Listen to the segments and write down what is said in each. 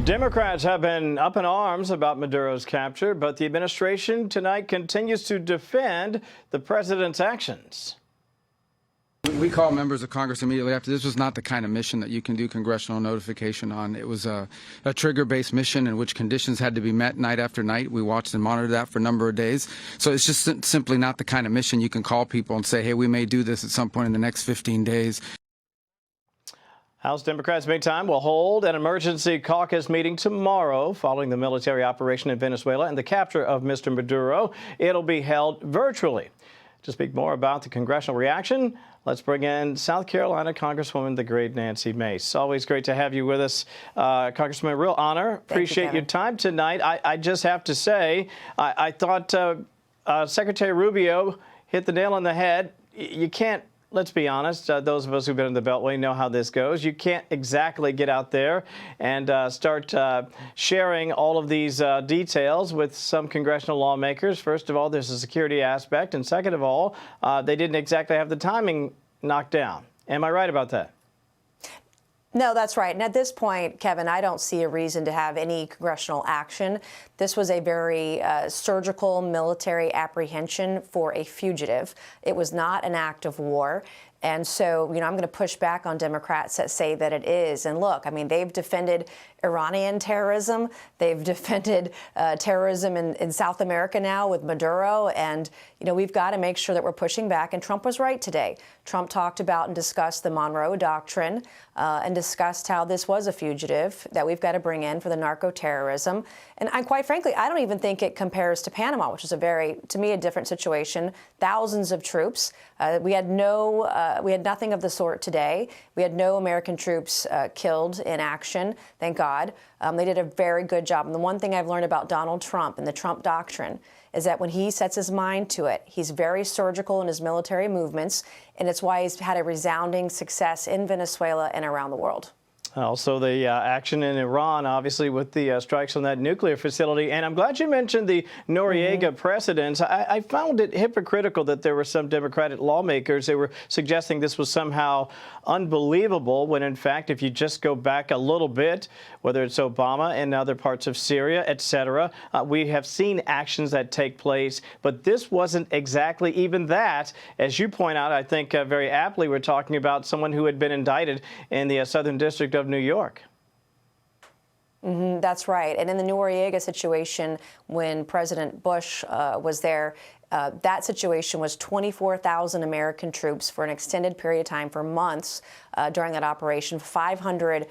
Democrats have been up in arms about Maduro's capture, but the administration tonight continues to defend the president's actions. We called members of Congress immediately after. This was not the kind of mission that you can do congressional notification on. It was a trigger-based mission in which conditions had to be met night after night. We watched and monitored that for a number of days. So it's just simply not the kind of mission you can call people and say, hey, we may do this at some point in the next 15 days. House Democrats, meantime, will hold an emergency caucus meeting tomorrow following the military operation in Venezuela and the capture of Mr. Maduro. It'll be held virtually. To speak more about the congressional reaction, let's bring in South Carolina Congresswoman, the great Nancy Mace. Always great to have you with us, Congresswoman. Real honor. Appreciate your time tonight. I just have to say, I thought Secretary Rubio hit the nail on the head. You can't. Let's be honest, those of us who've been in the Beltway know how this goes. You can't exactly get out there and start sharing all of these details with some congressional lawmakers. First of all, there's a security aspect. And second of all, they didn't exactly have the timing knocked down. Am I right about that? No, that's right. And at this point, Kevin, I don't see a reason to have any congressional action. This was a very surgical military apprehension for a fugitive. It was not an act of war. And so, I'm going to push back on Democrats that say that it is. And look, I mean, they've defended Iranian terrorism. They've defended terrorism in South America now with Maduro. And, we've got to make sure that we're pushing back. And Trump was right today. Trump talked about and discussed the Monroe Doctrine and discussed how this was a fugitive that we've got to bring in for the narco-terrorism. And quite frankly, I don't even think it compares to Panama, which is to me, a different situation. Thousands of troops. We had nothing of the sort today. We had no American troops killed in action, thank God. They did a very good job. And the one thing I've learned about Donald Trump and the Trump doctrine is that when he sets his mind to it, he's very surgical in his military movements, and it's why he's had a resounding success in Venezuela and around the world. Also, the action in Iran, obviously, with the strikes on that nuclear facility. And I'm glad you mentioned the Noriega precedents. I found it hypocritical that there were some Democratic lawmakers that were suggesting this was somehow unbelievable, when, in fact, if you just go back a little bit, whether it's Obama and other parts of Syria, et cetera, we have seen actions that take place. But this wasn't exactly even that. As you point out, I think very aptly, we're talking about someone who had been indicted in the Southern District of New York. That's right. And in the Noriega situation, when President Bush was there, that situation was 24,000 American troops for an extended period of time for months during that operation, 500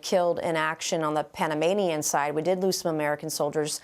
killed in action on the Panamanian side. We did lose some American soldiers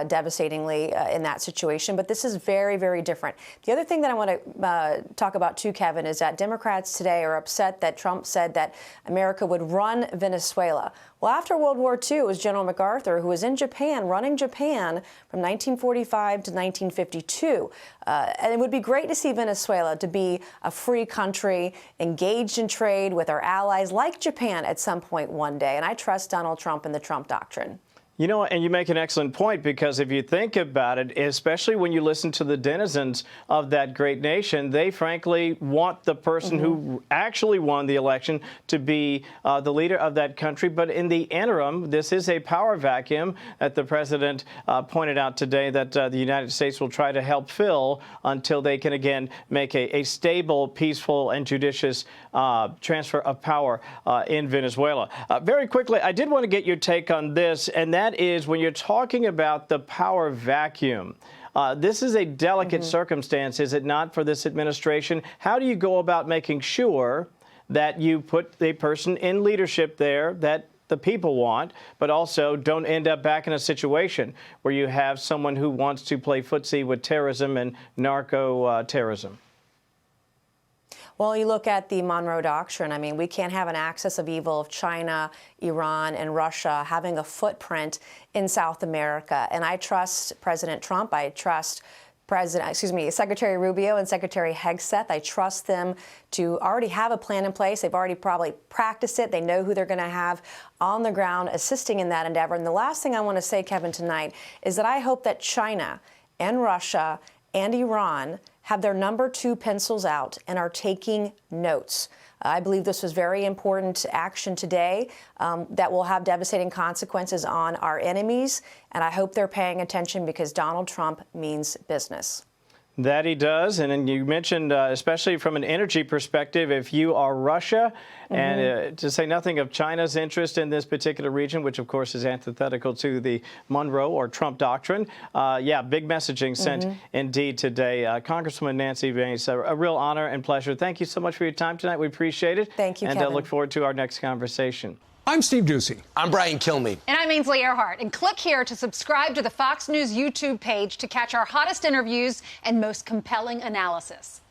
devastatingly in that situation, but this is very, very different. The other thing that I want to talk about too, Kevin, is that Democrats today are upset that Trump said that America would run Venezuela. Well, after World War II, it was General MacArthur who was in Japan, running Japan from 1945 to 1952. And it would be great to see Venezuela to be a free country, engaged in trade with our allies like Japan at some point one day. And I trust Donald Trump and the Trump doctrine. You know, and you make an excellent point, because if you think about it, especially when you listen to the denizens of that great nation, they frankly want the person who actually won the election to be the leader of that country. But in the interim, this is a power vacuum that the president pointed out today that the United States will try to help fill until they can again make a stable, peaceful, and judicious transfer of power in Venezuela. Very quickly, I did want to get your take on this, and that is when you're talking about the power vacuum. This is a delicate circumstance, is it not, for this administration? How do you go about making sure that you put the person in leadership there that the people want, but also don't end up back in a situation where you have someone who wants to play footsie with terrorism and narco-terrorism? Well, you look at the Monroe Doctrine. I mean, we can't have an axis of evil of China, Iran, and Russia having a footprint in South America. And I trust President Trump. I trust Secretary Rubio and Secretary Hegseth. I trust them to already have a plan in place. They've already probably practiced it. They know who they're going to have on the ground assisting in that endeavor. And the last thing I want to say, Kevin, tonight is that I hope that China and Russia and Iran have their number 2 pencils out and are taking notes. I believe this was very important action today that will have devastating consequences on our enemies, and I hope they're paying attention because Donald Trump means business. That he does. And then you mentioned, especially from an energy perspective, if you are Russia, and to say nothing of China's interest in this particular region, which of course is antithetical to the Monroe or Trump doctrine. Yeah, big messaging sent indeed today. Congresswoman Nancy Mace, a real honor and pleasure. Thank you so much for your time tonight. We appreciate it. Thank you, and Kevin. Look forward to our next conversation. I'm Steve Ducey. I'm Brian Kilmeade. And I'm Ainsley Earhart. And click here to subscribe to the Fox News YouTube page to catch our hottest interviews and most compelling analysis.